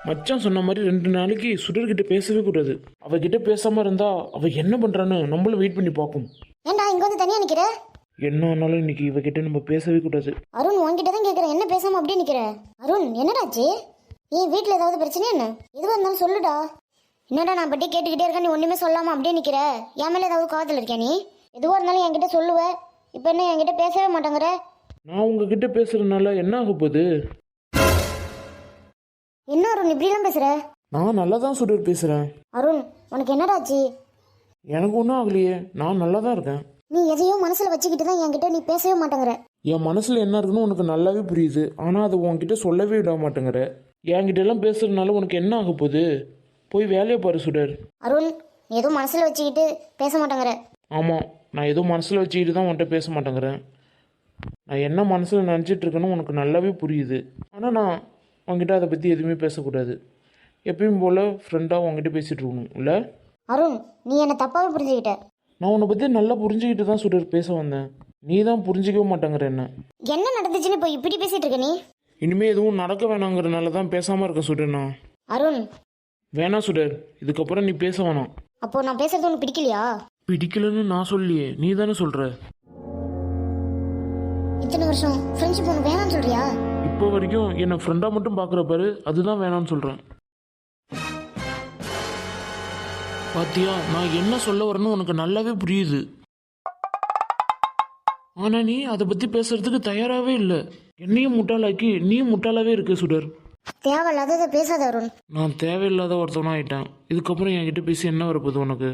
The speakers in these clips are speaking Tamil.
மச்சான் சொன்ன மாதிரி 2 நாளைக்கு சுடர்கிட்ட பேசவே கூடாது. அவகிட்ட பேசாம இருந்தா அவ என்ன பண்றான்னு நம்மளும் வெயிட் பண்ணி பார்ப்போம். ஏன்டா இங்க வந்து தனியா நிக்கிற? என்ன ஆனாலும் இன்னைக்கு இவகிட்ட நம்ம பேசவே கூடாது. அருண் உன்கிட்ட தான் கேக்குறேன், என்ன பேசாம அப்படியே நிக்கிற? அருண் என்னடாச்சு? ஏன் வீட்ல ஏதாவது பிரச்சனை என்ன? எதுவா இருந்தாலும் சொல்லுடா. என்னடா நான் பட்டி கேட்டுக்கிட்டே இருக்க, நீ ஒண்ணுமே சொல்லாம அப்படியே நிக்கிற? என் மேல ஏதாவது காவத்துல இருக்கியா நீ? எதுவா இருந்தாலும் என்கிட்ட சொல்லுவ, இப்ப என்ன என்கிட்ட பேசவே மாட்டேங்கிற? நான் உங்ககிட்ட பேசுறதுனால என்ன ஆக போகுது? என்ன அருண் இப்படிலாம் பேசுற? நான் நல்லா தான் சுடர் பேசுறேன். அருண் உனக்கு என்னடாச்சு? எனக்கு ஒன்றும் ஆகலையே, நான் நல்லா தான் இருக்கேன். நீ எதையோ மனசுல வச்சுக்கிட்டு தான் என்கிட்ட நீ பேசவே மாட்டேங்கிற. என் மனசுல என்ன இருக்குன்னு உனக்கு நல்லாவே புரியுது, ஆனா அது உன்கிட்ட சொல்லவே விட மாட்டேங்கிற. என்கிட்ட எல்லாம் பேசுறதுனால உனக்கு என்ன ஆக போகுது? போய் வேலையை பாரு சுடர். அருண் நீ ஏதோ மனசுல வச்சுக்கிட்டு பேச மாட்டேங்கிற. ஆமாம், நான் ஏதோ மனசில் வச்சுக்கிட்டு தான் உன்கிட்ட பேச மாட்டேங்கிறேன். நான் என்ன மனசில் நினச்சிட்டு இருக்கேன்னு உனக்கு நல்லாவே புரியுது. ஆனால் நான் உங்ககிட்ட அதை பற்றி எதுவுமே பேசக்கூடாது. எப்பயும் போல் ஃப்ரெண்டாக உங்ககிட்ட பேசிகிட்டு இருக்கணும் இல்லை? அருண் நீ என்னை தப்பாவே புரிஞ்சுக்கிட்ட. நான் உன்னை பற்றி நல்லா புரிஞ்சுக்கிட்டு தான் சுடர் பேச வந்தேன். நீ தான் புரிஞ்சிக்கவே மாட்டேங்கிற என்ன. என்ன நடந்துச்சுன்னு இப்போ இப்படி பேசிட்டு இருக்க நீ? இனிமேல் எதுவும் நடக்க வேணாங்கிறனால தான் பேசாமல் இருக்கேன் சுடர். நான் அருண் வேணாம் சுடர், இதுக்கப்புறம் நீ பேச வேணாம். அப்போ நான் பேசுறது உனக்கு பிடிக்கலையா? பிடிக்கலன்னு நான் சொல்லியே, நீ தானே சொல்கிற. இத்தனை வருஷம் ஃப்ரெண்ட்ஷிப் உனக்கு வேணாம்னு சொல்றியா? இப்போ வரைக்கும் என்னை ஃப்ரெண்டாக மட்டும் பார்க்குற பாரு, அதுதான் வேணாம்னு சொல்கிறேன். பாத்தியா, நான் என்ன சொல்ல வரேன்னு உனக்கு நல்லாவே புரியுது. ஆனா நீ அதை பத்தி பேசுறதுக்கு தயாராகவே இல்லை. என்னையும் முட்டாளாக்கி நீயும் முட்டாளாவே இருக்க சுடர். தேவையில்லாததை பேசாத அருண். நான் தேவையில்லாத ஒருத்தவனா ஆயிட்டேன். இதுக்கப்புறம் என்கிட்ட பேசி என்ன வரப்போகுது உனக்கு?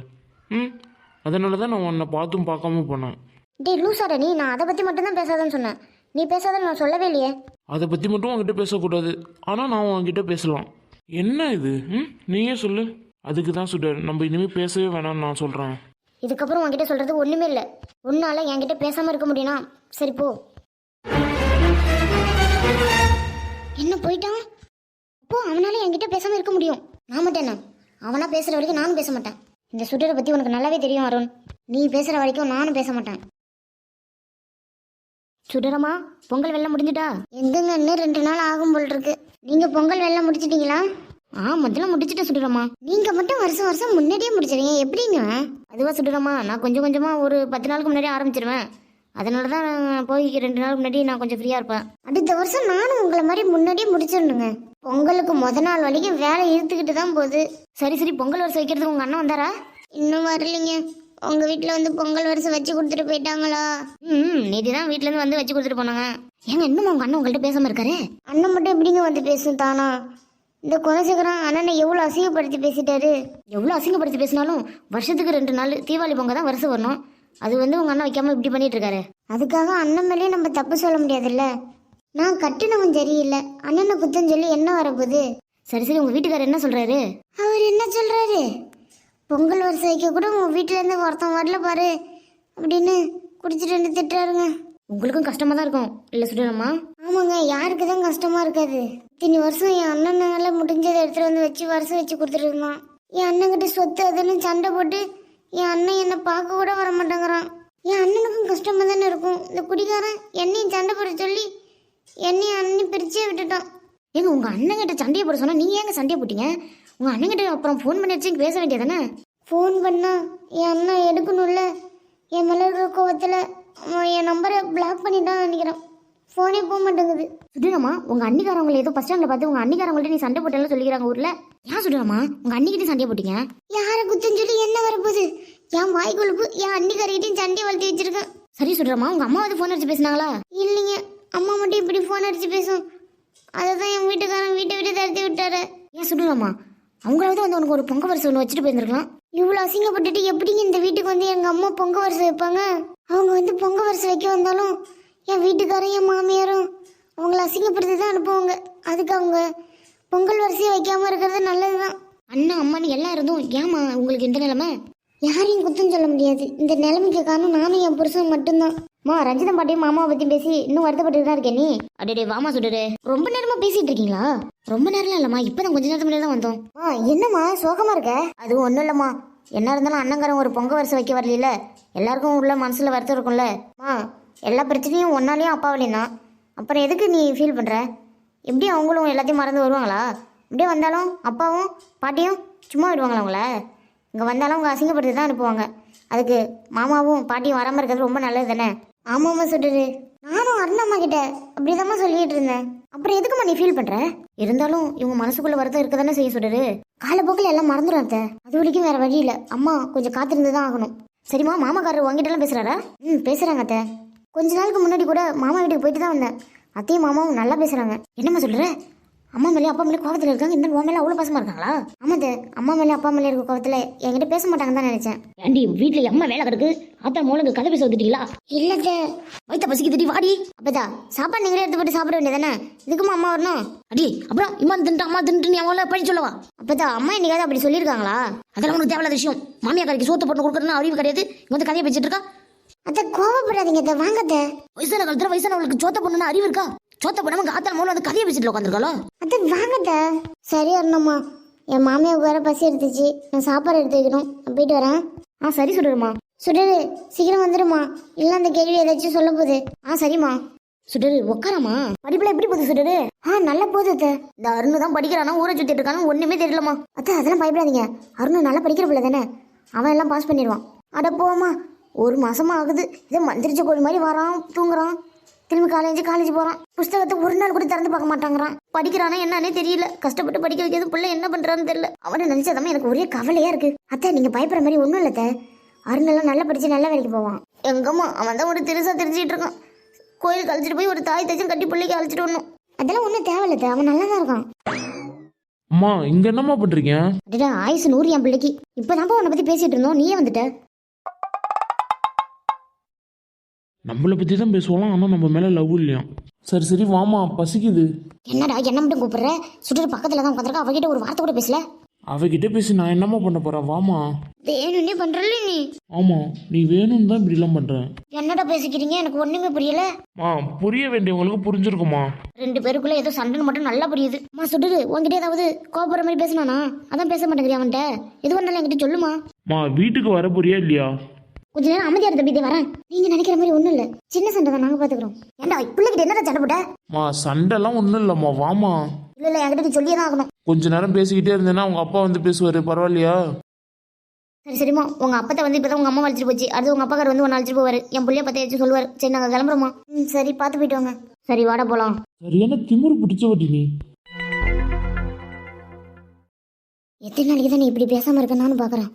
அதனால தான் நான் உன்னை பார்த்தும் பார்க்காம போனேன். டேய் லூசாடா நீ, நான் அதை பற்றி மட்டும்தான் பேசாதன்னு சொன்னேன். நீ பேசாதன்னு நான் சொல்லவே இல்லையே. அதை பற்றி மட்டும் உன்கிட்ட பேசக்கூடாது, ஆனால் நான் உன்கிட்ட பேசலாம். என்ன இது? நீயே சொல்லு. அதுக்கு தான் சுடர், நம்ம இனிமேல் பேசவே வேணாம்னு நான் சொல்கிறேன். இதுக்கப்புறம் உன்கிட்ட சொல்கிறது ஒன்றுமே இல்லை. உன்னால என்கிட்ட பேசாமல் இருக்க முடியும்னா சரி போ. என்ன போயிட்டான்? அப்போ அவனால என்கிட்ட பேசாமல் இருக்க முடியும், நான் மட்டும் என்ன? அவனா பேசுகிற வரைக்கும் நானும் பேச மாட்டேன். இந்த சுடரை பற்றி உனக்கு நல்லாவே தெரியும் அருண். நீ பேசுகிற வரைக்கும் நானும் பேச மாட்டேன். சுடரமா பொங்கல் வெள்ளம் முடிஞ்சுட்டா? எங்கங்க இன்னும் 2 நாள் ஆகும் போல் இருக்கு. நீங்கள் பொங்கல் வெள்ளம் முடிச்சிட்டீங்களா? முதல்ல முடிச்சுட்டு சுடுறமா. நீங்க மட்டும் வருஷம் வருஷம் முன்னாடியே முடிச்சிருங்க, எப்படிங்க? அதுவா சுடுறமா, நான் கொஞ்சம் கொஞ்சமா ஒரு 10 நாளுக்கு முன்னாடியே ஆரம்பிச்சிருவேன். அதனால தான் போய் 2 நாளுக்கு முன்னாடி நான் கொஞ்சம் ஃப்ரீயா இருப்பேன். அடுத்த வருஷம் நானும் உங்களை மாதிரி முன்னாடியே முடிச்சிடணுங்க. பொங்கலுக்கு நாள் வரைக்கும் வேலை இழுத்துக்கிட்டு தான் போகுது. சரி சரி, பொங்கல் வருஷம் வைக்கிறதுக்கு உங்க அண்ணன் வந்தாரா? இன்னும் வரலைங்க. உங்க வீட்டுல வந்து பொங்கல் வருஷம் வச்சு கொடுத்துட்டு போயிட்டாங்களா? நேற்று தான் வீட்டுல இருந்து வந்து வச்சு கொடுத்துட்டு போனாங்க. ஏங்க இன்னும் உங்க அண்ணன் உங்கள்கிட்ட பேசாம இருக்காரு? அண்ணன் மட்டும் எப்படிங்க வந்து பேசும் தானா? இந்த குணசேகரன் அண்ணனை எவ்வளோ அசிங்கப்படுத்தி பேசிட்டாரு. எவ்வளோ அசிங்கப்படுத்தி பேசினாலும் வருஷத்துக்கு 2 நாள் தீபாவளி பொங்கல் தான் வருஷம் வரணும். அது வந்து உங்க அண்ணன் வைக்காம இப்படி பண்ணிட்டு இருக்காரு. அதுக்காக அண்ணன் மேலேயே நம்ம தப்பு சொல்ல முடியாதுல்ல. நான் கட்டினவன் சரியில்லை, அண்ணனை குத்தம் சொல்லி என்ன வரப்போகுது? சரி சரி, உங்க வீட்டுக்காரர் என்ன சொல்றாரு? அவர் என்ன சொல்றாரு? பொங்கல் வருஷம் வைக்க கூட உங்க வீட்டுல இருந்து ஒருத்தன் வரல பாரு அப்படின்னு குடிச்சிட்டு வந்து திட்டுறாருங்க. உங்களுக்கும் கஷ்டமா தான் இருக்கும் இல்ல சுடரம்மா? ஆமாங்க, யாருக்கு தான் கஷ்டமா இருக்காது. இத்தனை வருஷம் என் அண்ணனால முடிஞ்சதை எடுத்துட்டு வந்து வச்சு வருஷம் வச்சு கொடுத்துட்டு இருந்தான். என் அண்ணன்கிட்ட சொத்து அதுன்னு சண்டை போட்டு என் அண்ணன் என்னை பார்க்க கூட வர மாட்டேங்கிறான். என் அண்ணனுக்கும் கஷ்டமா தானே இருக்கும். இந்த குடிகாரன் என்னையும் சண்டை போட சொல்லி என்னையும் அண்ணன் பிரிச்சே விட்டுட்டான். ஏங்க உங்க அண்ணன் கிட்ட சண்டையை போட சொன்னா நீங்க ஏங்க சண்டையை போட்டீங்க? உங்க அண்ணன் கிட்ட அப்புறம் ஃபோன் பண்ணி வச்சு பேச வேண்டியதானே? ஃபோன் பண்ணா என் அண்ணன் எடுக்கணும்ல. என் மேல இருக்கிற கோவத்துல என் நம்பரை பிளாக் பண்ணிட்டான்னு நினைக்கிறேன். ஃபோனே போக மாட்டேங்குது. சுடுறாமா, உங்க அன்னிக்காரவங்களை ஏதோ பஸ் ஸ்டாண்ட்ல பார்த்து உங்க அன்னிக்காரவங்கள்ட்ட நீ சண்டை போட்டேன்னு சொல்லிக்கிறாங்க ஊர்ல. ஏன் சுடுறாமா உங்க அன்னிக்கிட்ட சண்டையை போட்டீங்க? யாரை குத்தம் சொல்லி என்ன வரப்போகுது? என் வாய் கொழுப்பு என் அன்னிக்காரிகிட்டையும் சண்டையை வளர்த்தி வச்சிருக்கேன். சரி சுடுறாமா, உங்க அம்மாவது ஃபோன் அடிச்சு பேசினாங்களா? இல்லைங்க, அம்மா மட்டும் இப்படி ஃபோன் அடிச்சு பேசும். அதை தான் என் வீட்டுக்காரன் வீட்டை விட்டு தடுத்து விட்டாரு. ஏன் சுடுறாமா, அவங்களாவது வந்து உனக்கு ஒரு பொங்க வருஷம் ஒன்று வச்சுட்டு போயிருந்துருக்கலாம். இவ்வளோ அசிங்கப்பட்டுட்டு எப்படிங்க இந்த வீட்டுக்கு வந்து எங்க அம்மா பொங்க வருஷம் வைப்பாங்க? அவங்க வந்து பொங்க வருஷம் வைக்க வந்தாலும் என் வீட்டுக்காரும் என் மாமியாரும் அவங்கள அசிங்கப்படுத்தி தான் அனுப்புவாங்க. அதுக்கு அவங்க பொங்கல் வரிசையை வைக்காம இருக்கிறது நல்லதுதான். அண்ணா அம்மானு எல்லாம் இருந்தும் ஏமா உங்களுக்கு இந்த நிலைமை? யாரையும் குத்தம் சொல்ல முடியாது. இந்த நிலைமைக்கு காரணம் நானும் என் புருஷன் மட்டும்தான். ரஞ்சிதம் பாட்டியும் மாமாவை பத்தி பேசி இன்னும் வருத்தப்பட்டு தான் இருக்கேன். நீ அடே வாமா சுடரு, ரொம்ப நேரமா பேசிட்டு இருக்கீங்களா? ரொம்ப நேரம் இல்லம்மா, இப்பதான் கொஞ்ச நேரத்துக்கு முன்னாடி தான் வந்தோம். என்னம்மா சோகமா இருக்க? அது ஒன்றும் இல்லம்மா, என்ன இருந்தாலும் அண்ணங்காரன் ஒரு பொங்க வருஷம் வைக்க வரல. எல்லாருக்கும் உள்ள மனசுல வருத்தம் இருக்கும்ல. எல்லா பிரச்சனையும் ஒன்னாலையும் அப்பாவிலையும் தான். அப்புறம் எதுக்கு நீ ஃபீல் பண்ற? எப்படி அவங்களும் எல்லாத்தையும் மறந்து வருவாங்களா? இப்படியே வந்தாலும் அப்பாவும் பாட்டியும் சும்மா விடுவாங்களா உங்களை? இங்கே வந்தாலும் உங்கள் அசிங்கப்படுத்தி தான் அனுப்புவாங்க. அதுக்கு மாமாவும் பாட்டியும் வராமல் இருக்கிறது ரொம்ப நல்லது தானே? ஆமாம்மா சுடரு, நானும் அருணம்மா கிட்ட அப்படிதாம்மா சொல்லிட்டு இருந்தேன். அப்புறம் எதுக்குமா நீ ஃபீல் பண்ற? இருந்தாலும் இவங்க மனசுக்குள்ள வருத்தம் இருக்க தானே செய்ய சுடரு. காலப்போக்கில் எல்லாம் மறந்துடும் அத்தை. அது வரைக்கும் வேற வழி இல்லை. அம்மா கொஞ்சம் காத்திருந்து தான் ஆகணும். சரிம்மா, மாமாக்காரர் உங்ககிட்டலாம் பேசுறாரா? பேசுறாங்க அத்தை. கொஞ்ச நாளுக்கு முன்னாடி கூட மாமா வீட்டுக்கு போயிட்டு தான் வந்தேன். அத்தையும் மாமாவும் நல்லா பேசுறாங்க. என்னம்மா சொல்ற? அம்மா மேலே அப்பா மேலே கோவத்தில் இருக்காங்க, இந்த உன் மேலே அவ்வளோ பாசமா இருக்காங்களா? ஆமாத்த, அம்மா மேலே அப்பா மேலே இருக்க கோவத்தில் என்கிட்ட பேச மாட்டாங்கன்னு தான் நினைச்சேன். ஏண்டி வீட்டுல அம்மா வேலை கிடக்கு, ஆத்தா மூலங்க கதை பேச வந்துட்டீங்களா? இல்லத்த, வயிற்ற பசிக்கு திட்டி வாடி. அப்பதா சாப்பாடு நீங்களே எடுத்து போட்டு சாப்பிட வேண்டியதானே? இதுக்குமா அம்மா வரணும்? அடி அப்புறம் இம்மா தின்ட்டு அம்மா தின்ட்டு நீ அவங்கள பழி சொல்லவா? அப்பதா அம்மா என்னைக்காவது அப்படி சொல்லியிருக்காங்களா? அதெல்லாம் உனக்கு தேவையில்லாத விஷயம். மாமியா கடைக்கு சோத்து போட்டு கொடுக்குறதுன்னு அறிவு கிடையாது. இங்க வந்து கதையை பேசிட்டு இருக்கா. அத்தை கோவப்படாதீங்க அத்தை, வாங்கத்த. வயசான காலத்துல வயசானவங்களுக்கு சோத்த பொண்ணுன்னு அறிவு இருக்கா? சோத்த பொண்ணு ஆத்தால மூலம் வந்து கதையை பேசிட்டு உட்காந்துருக்காளோ? அத்தை வாங்கத்த. சரி அருணம்மா, என் மாமியாவுக்கு வேற பசி எடுத்துச்சு, நான் சாப்பாடு எடுத்து வைக்கணும், நான் போயிட்டு வரேன். சரி சுடருமா. சுடரு சீக்கிரம் வந்துடுமா, இல்லை அந்த கேள்வி ஏதாச்சும் சொல்ல போகுது. சரிம்மா. சுடரு உட்காரமா. படிப்புல எப்படி போகுது சுடரு? நல்லா போகுது அத்தை. இந்த அருண் தான் படிக்கிறானா, ஊரை சுத்திட்டு இருக்கானு ஒண்ணுமே தெரியலமா. அத்தை அதெல்லாம் பயப்படாதீங்க, அருண் நல்லா படிக்கிற பிள்ளை தானே, அவன் எல்லாம் பாஸ் பண்ணிடுவான். அட போமா, 1 மாசமா ஆகுது, இதை மந்திரிச்ச கோழி மாதிரி வரான், தூங்குறான், திரும்பி காலேஜ் போறான். புஸ்தகத்தை ஒரு நாள் கூட திறந்து பார்க்க மாட்டாங்கிறான். படிக்கிறானா என்னன்னே தெரியல. கஷ்டப்பட்டு படிக்க வைக்கிறது, பிள்ளை என்ன பண்றான்னு தெரியல. அவனை நினைச்சதாம எனக்கு ஒரே கவலையா இருக்கு. அத்தை நீங்க பயப்படுற மாதிரி ஒண்ணும் இல்ல. அருணெல்லாம் நல்லா படிச்சு நல்ல வேலைக்கு போவான். எங்கம்மா அவன் தான் ஒரு திருசா தெரிஞ்சிட்டு இருக்கான். கோயிலுக்கு அழைச்சிட்டு போய் ஒரு தாய் தச்சும் கட்டி பிள்ளைக்கு அழைச்சிட்டு வரணும். அதெல்லாம் ஒன்றும் தேவையில்ல, அவன் நல்லா தான் இருக்கான். அம்மா இங்க என்னம்மா பண்றீங்க? அடடா, ஆயுசு 100 என் பிள்ளைக்கு. இப்பதான்ப்பா உன்னை பத்தி பேசிட்டு இருந்தோம், நீயே வந்துட்ட. நம்மளை பத்தி தான் பேசுவோம், ஆனா நம்ம மேல லவ் இல்லையா? சரி வாமா, பசிக்குது. என்னடா என்ன மட்டும் கூப்பிடுற? சுடர் பக்கத்துல தான் உட்காந்துருக்கா, அவகிட்ட ஒரு வார்த்தை கூட பேசல. அவகிட்ட பேசி நான் என்னம்மா பண்ண போறேன்? வாமா. வேணும்னே பண்றல நீ. ஆமா, நீ வேணும்னு தான் இப்படி எல்லாம் பண்றேன். என்னடா பேசிக்கிறீங்க? எனக்கு ஒண்ணுமே புரியல. புரிய வேண்டியவங்களுக்கு புரிஞ்சிருக்குமா? 2 பேருக்குள்ள ஏதோ சண்டைன்னு மட்டும் நல்லா புரியுது. சுடரு உங்ககிட்ட ஏதாவது கோபுற மாதிரி பேசினானா? அதான் பேச மாட்டேங்கிறியா அவன்கிட்ட? எது வந்தாலும் என்கிட்ட சொல்லுமா. வீட்டுக்கு வர போறியா இல்லையா? கொஞ்ச நேரம் அமைதியா இருந்த தம்பி, வரேன். நீங்க நினைக்கிற மாதிரி ஒண்ணும் இல்ல, சின்ன சண்டை தான், நாங்க பாத்துக்கிறோம். ஏன்டா பிள்ளைகிட்ட என்னடா சண்டை போட்ட? சண்டைலாம் ஒண்ணும் இல்லம்மா, வாமா. இல்ல என்கிட்ட நீ சொல்லியே தான் ஆகணும். கொஞ்ச நேரம் பேசிக்கிட்டே இருந்தேன்னா உங்க அப்பா வந்து பேசுவாரு, பரவாயில்லையா? சரிம்மா, உங்க அப்பத்தை வந்து இப்பதான் உங்க அம்மா அழைச்சிட்டு போச்சு, அடுத்து உங்க அப்பாக்கார் வந்து ஒன்னு அழைச்சிட்டு போவாரு, என் பிள்ளைய பத்தி ஏதாச்சும் சொல்லுவாரு. சரி நாங்க கிளம்புறோமா? சரி பாத்து போயிட்டு வாங்க. சரி வாடா போலாம். சரியான திமிரு பிடிச்சவட்டி நீ. எத்தனை நாளைக்கு தான் நீ இப்படி பேசாம இருக்க நானும் பாக்குறேன்.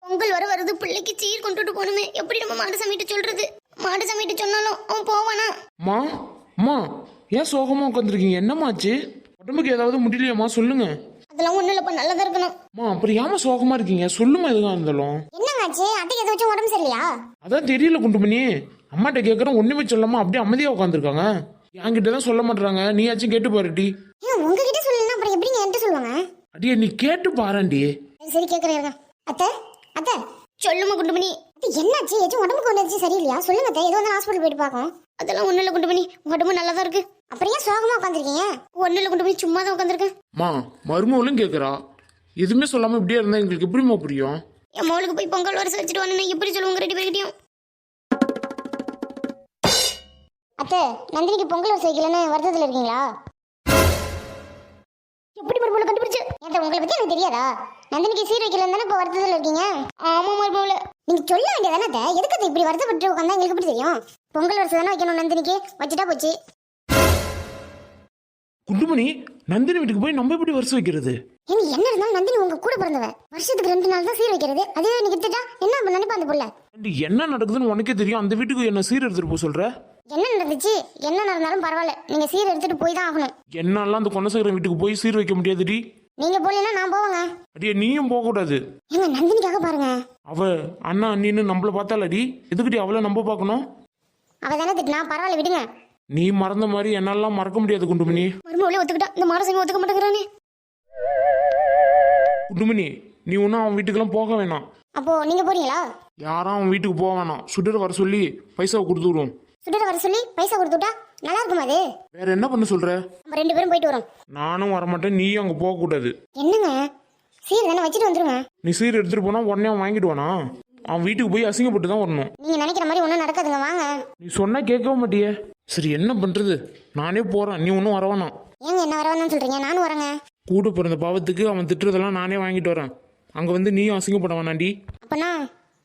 பொங்கல் வர வருது, பிள்ளைக்கு சீர் கொண்டுட்டு போகணுமே. எப்படி நம்ம மாடு சமைட்டு சொல்றது? மாடு சமைட்டு சொன்னாலும் அவன் போவானா? அம்மா ஏன் சோகமா உட்காந்துருக்கீங்க? என்னமாச்சு? உடம்புக்கு ஏதாவது முடியலையாம்மா? சொல்லுங்க. அதெல்லாம் ஒண்ணு இல்லப்பா, நல்லதா இருக்கணும். அப்புறம் ஏமா சோகமா இருக்கீங்க? சொல்லுமா எதுவா இருந்தாலும். என்னங்காச்சு? அத்தைக்கு எதாச்சும் உடம்பு சரியில்லையா? அதான் தெரியல குண்டுமணி. அம்மாட்ட கேட்கறேன், ஒண்ணுமே சொல்லாம அப்படியே அமைதியா உட்காந்துருக்காங்க. என்கிட்ட தான் சொல்ல மாட்டாங்க, நீயாச்சும் கேட்டு பாருடி. உங்ககிட்ட சொல்லலாம், அப்புறம் எப்படி என்கிட்ட சொல்லுவாங்க? அடியே நீ கேட்டு பாருண்டி. சரி கேட்கறேன். அத்தை சொல்லுமா குண்டுமணி. என்னாச்சு? ஏதாச்சும் உடம்புக்கு ஒண்ணு சரியில்லையா? சொல்லுங்க அத்தை, ஏதோ வந்து ஹாஸ்பிட்டல் போயிட்டு பார்க்கணும். அதெல்லாம் ஒண்ணு இல்ல குண்டுமணி, உடம்பு நல்லா தான் இருக்கு. அப்புறம் ஏன் சோகமா உட்காந்துருக்கீங்க? ஒண்ணு இல்ல குண்டுமணி, சும்மா தான் உட்காந்துருக்கேன். மருமகளும் கேட்கறா, எதுவுமே சொல்லாம இப்படியே இருந்தா எங்களுக்கு எப்படிமா புரியும்? என் மகளுக்கு போய் பொங்கல் வர வச்சுட்டு வரணும், எப்படி சொல்லுவாங்க 2 பேர்கிட்டயும்? அத்தை, நந்தினிக்கு பொங்கல் வர வைக்கலன்னு வருத்தத்துல இருக்கீங்களா? எப்படி மருமகளை கண்டுபிடிச்சு? ஏன் உங்களை பத்தி எனக்கு தெரியாதா? நந்தினிக்கு சீர் வைக்கலன்னு தானே இப்போ வருத்தத்துல இருக்கீங்க? ஆமா மருமகளை, நீங்க சொல்ல வேண்டியதானே. எதுக்கு இப்படி வருத்தப்பட்டு உட்காந்தா எங்களுக்கு எப்படி தெரியும்? பொங்கல் வருஷம் தானே வைக்கணும், நந்தினிக்கு வச்சுட்டா போச்சு. குண்டுமணி, நந்தினி வீட்டுக்கு போய் நம்ம எப்படி வருஷம் வைக்கிறது? என்ன இருந்தாலும் நந்தினி உங்க கூட பிறந்தவ, வருஷத்துக்கு 2 நாள் தான் சீர் வைக்கிறது. அதுவே நீங்க திட்டா என்ன நினைப்பா அந்த புள்ள? என்ன நடக்குதுன்னு உனக்கே தெரியும், அந்த வீட்டுக்கு என்ன சீர் எடுத்துட்டு போக சொல்ற? என்ன நடந்துச்சு? என்ன நடந்தாலும் பரவாயில்ல, நீங்க சீர் எடுத்துட்டு போய் தான் ஆகணும். என்னால அந்த கொண்டசேகர வீட்டுக்கு போய் சீர் வைக்க முடியாதுடி. நீங்க போலனா நான் போவேங்க. அடியே நீயும் போக கூடாது. ஏங்க நந்தினிக்காக பாருங்க. அவ அண்ணா அண்ணின்னு நம்மள பார்த்தாலடி, எதுக்குடி அவளை நம்ம பார்க்கணும்? அவ தானே திட்டினா, பரவாயில்ல விடுங்க. நீ மறந்த மாதிரி என்னாலாம் மறக்க முடியாது குண்டுமணி. மருமகளே ஒத்துக்கிட்டா, இந்த மாரசாமி ஒத்துக்க மாட்டேங்கிறானே. குண்டுமணி, நீ ஒன்றும் அவன் வீட்டுக்கெல்லாம் போக வேணாம். அப்போ நீங்க போறீங்களா? யாரும் அவன் வீட்டுக்கு போக வேணாம். சுடர் வர சொல்லி பைசாவை கொடுத்துருவோம். சுடர் வர சொல்லி பைசா கொடுத்துட்டா நல்லா இருக்குமா? அது வேற என்ன பண்ண சொல்ற? நம்ம 2 பேரும் போயிட்டு வரோம். நானும் வரமாட்டேன், நீயும் அங்க போக கூடாது. என்னங்க சீர் தானே, வச்சுட்டு வந்துருங்க. நீ சீர் எடுத்துட்டு போனா உடனே அவன் வாங்கிடுவானா? அவன் வீட்டுக்கு போய் அசிங்கப்பட்டு தான் வரணும். நீங்க நினைக்கிற மாதிரி ஒன்றும் நடக்காதுங்க, வாங்க. நீ நீ சொன்னா கேட்கவும் மாட்டியே. சரி என்ன பண்ணுறது, நானே போகிறேன், நீ ஒன்றும் வரவேணாம். ஏங்க என்ன வரவேன்னு சொல்றீங்க? நானும் வரேங்க. கூட பிறந்த பாவத்துக்கு அவன் திட்டுறதெல்லாம் நானே வாங்கிட்டு வரேன். அங்கே வந்து நீயும் அசிங்கப்பட வேணாண்டி. அப்பனா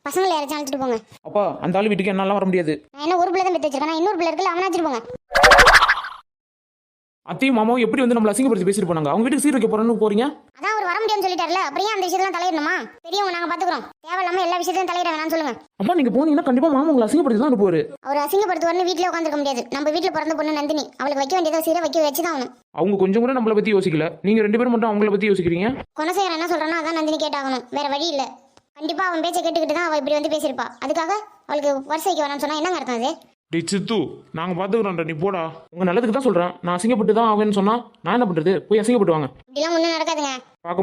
பசங்களை யாராச்சும் அழைச்சிட்டு போங்க. அப்பா அந்த ஆள் வீட்டுக்கு என்னாலாம் வர முடியாது. நான் என்ன ஒரு பிள்ளை தான் பெற்று வச்சிருக்கேன், இன்னொரு பிள்ளை இருக்குல்ல, அவனை அழைச்சிட்டு போங்க. அத்தையும் மாமாவும் எப்படி வந்து நம்மளை அசிங்கப்படுத்தி பேசிட்டு போனாங்க? அவங்க வீட்டுக்கு சீர் வைக்க போறேன்னு போறீங்க. அதான் அவர் வர முடியும்னு சொல்லிட்டாருல, அப்புறம் ஏன் அந்த விஷயத்தெல்லாம் தலையிடணுமா? பெரியவங்க நாங்க பாத்துக்கிறோம், தேவையில்லாம எல்லா விஷயத்தையும் தலையிட வேணாம்னு சொல்லுங்க. அப்பா நீங்க போனீங்கன்னா கண்டிப்பா மாமா உங்களை அசிங்கப்படுத்தி தான் அனுப்புவாரு. அவர் அசிங்கப்படுத்துவார்னு வீட்டில் உட்காந்துருக்க முடியாது. நம்ம வீட்டில் பிறந்த பொண்ணு நந்தினி, அவளுக்கு வைக்க வேண்டியதை சீரை வைக்க வச்சு தான் ஆகணும். அவங்க கொஞ்சம் கூட நம்மளை பத்தி யோசிக்கல, நீங்க 2 பேரும் மட்டும் அவங்கள பத்தி யோசிக்கிறீங்க. குணசேகரன் என்ன சொல்றானோ அதான் நந்தினி கேட்டாகணும், வேற வழி இல்லை. கண்டிப்பா அவன் பேச்சை கேட்டுக்கிட்டு தான் அவள் இப்படி வந்து பேசியிருப்பா. அதுக்காக அவளுக்கு வருஷம் வைக்க வேணாம்னு சொன்னா என்னங்க அர்த்தம் அது? டே சித்து, நாங்க பாத்துக்கிறோம்டா, நீ போடா. உங்க நல்லதுக்கு தான் சொல்றேன். நான் அசிங்கப்பட்டு தான் ஆவேன்னு சொன்னா நான் என்ன பண்றது? போய் அசிங்கப்பட்டு வாங்க. இப்படிலாம் ஒன்றும் நடக்காதுங்க.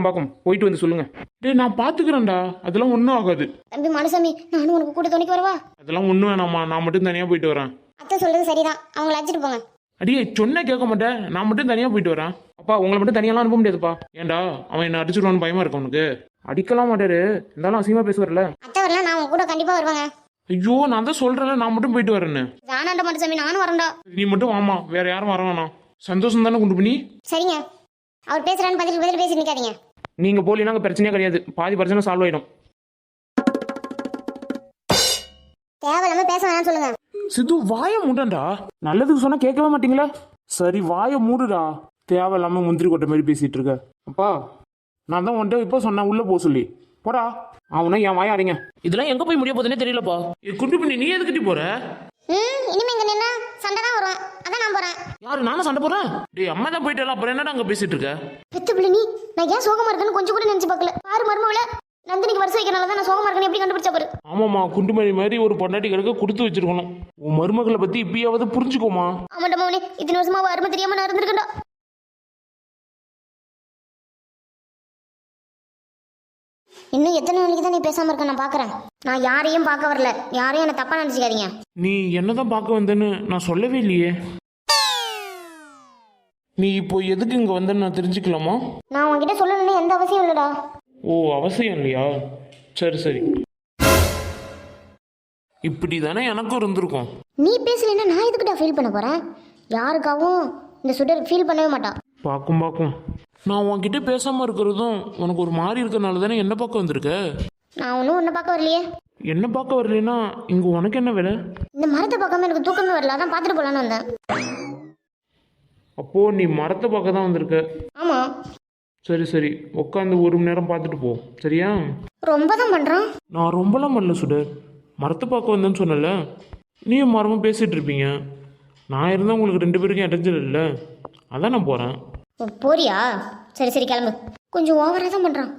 பாக்கும் போயிட்டு வந்து சொல்லுங்க. டே நான் பாத்துக்கிறேன்டா, அதெல்லாம் ஒன்றும் ஆகாது. தம்பி மனுசாமி, நானும் உனக்கு கூட துணைக்கு வரவா? அதெல்லாம் ஒன்றும் வேணாம்மா, நான் மட்டும் தனியா போயிட்டு வரேன். அத்தை சொல்றது சரிதான், அவங்கள அழைச்சிட்டு போங்க. அடியே சொன்ன கேட்க மாட்டேன், நான் மட்டும் தனியா போயிட்டு வரேன். அப்பா உங்களை மட்டும் தனியாலாம் அனுப்ப முடியாதுப்பா. ஏன்டா அவன் என்ன அடிச்சுடுவான்னு பயமா இருக்கு உனக்கு? அடிக்கலாம் மாட்டாரு, இருந்தாலும் அசிங்கமா பேசுவார்ல. அத்தை வரல, நான் உங்க கூட கண்டிப்பா வருவாங்க. ஐயோ நான் தான் சொல்றேன்ல, நான் மட்டும் போயிட்டு வரேன்னு. வேணாண்ட மனுசாமி, நானும் வரேன்டா. நீ மட்டும் வாமா, வேற யாரும் வர வேணாம். சந்தோஷம் தானே குண்டு பண்ணி. சரிங்க, அவர் பேசுறான்னு பதில் பேசி நிக்காதீங்க. நீங்க போலினாங்க பிரச்சனையே கிடையாது, பாதி பிரச்சனை சால்வ் ஆயிடும். தேவையில்லாம பேச வேணாம்னு சொல்லுங்க. சித்து வாய மூடண்டா, நல்லதுக்கு சொன்னா கேட்கவே மாட்டீங்களா? சரி வாய மூடுடா, தேவையில்லாம முந்திரி கொட்டை மாதிரி பேசிட்டு இருக்க. அப்பா நான் தான் உன்ட்ட இப்போ சொன்னேன் உள்ள போக சொல்லி, போடா. அவனா என் வாய அடைங்க. இதெல்லாம் எங்க போய் முடிய போதுன்னே தெரியலப்பா. குண்டு பண்ணி நீ எதுக்கிட்டி போற? இனிமே இங்க நின்னா சண்டை தான் வரும், அதான் நான் போறேன். யாரு நானும் சண்டை போறேன்? டேய் அம்மா தான் போயிட்டு அப்புறம் என்னடா அங்க பேசிட்டு இருக்க? பெத்த பிள்ளை நீ, நான் ஏன் சோகமா இருக்கேன்னு கொஞ்சம் கூட நினைச்சு பார்க்கல. பாரு மருமவள, நந்தினிக்கு வருஷம் வைக்கிறனால தான் நான் சோகமா இருக்கேன்னு எப்படி கண்டுபிடிச்சா பாரு. ஆமாம்மா, குண்டுமணி மாதிரி ஒரு பொண்டாட்டி கிடக்க கொடுத்து வச்சிருக்கணும். உன் மருமகளை பத்தி இப்பயாவது புரிஞ்சுக்கோமா. ஆமாண்டா மவனே, இத்தனை வருஷமா அருமை தெரியாம நான் இருந்திருக்கேன்டா. இன்னும் எத்தனை நாளைக்கு தான் நீ பேசாம இருக்க? நான் பாக்குறேன். நான் யாரையும் பார்க்க வரல, யாரையும் என்ன தப்பா நினைச்சுக்காதீங்க. நீ என்னதான் பார்க்க வந்தேன்னு நான் சொல்லவே இல்லையே. நீ இப்போ எதுக்கு இங்க வந்தேன்னு நான் தெரிஞ்சுக்கலாமா? நான் உன்கிட்ட சொல்லணும்னு எந்த அவசியம் இல்லடா. ஓ அவசியம் இல்லையா? சரி இப்படி தானே எனக்கும் இருந்திருக்கும். நீ பேசலைன்னா நான் எதுக்குடா ஃபீல் பண்ண போறேன்? யாருக்காகவும் இந்த சுடர் ஃபீல் பண்ணவே மாட்டான். பார்க்கும் நான் உன்கிட்ட பேசாம இருக்கிறதும் உனக்கு ஒரு மாதிரி இருக்கிறனால தானே என்ன பார்க்க வந்திருக்க. நான் ஒன்றும் உன்னை பார்க்க வரலையே. என்ன பார்க்க வரலைன்னா இங்க உனக்கு என்ன வேலை? இந்த மரத்தை பார்க்காம எனக்கு தூக்கமே வரல, அதான் பார்த்துட்டு போலான்னு வந்தேன். அப்போ நீ மரத்தை பார்க்க தான் வந்திருக்க. ஆமா. சரி உட்காந்து 1 மணி நேரம் பார்த்துட்டு போ, சரியா? ரொம்ப தான் பண்றான். நான் ரொம்பலாம் பண்ணல சுடர், மரத்தை பார்க்க வந்தேன்னு சொன்னல, நீயும் மரமும் பேசிட்டு இருப்பீங்க. நான் இருந்தால் உங்களுக்கு 2 பேருக்கும் இடைஞ்சல் இல்லை, அதான் நான் போகிறேன். போறியா? சரி கிளம்பு. கொஞ்சம் ஓவராக தான் பண்ணுறான்.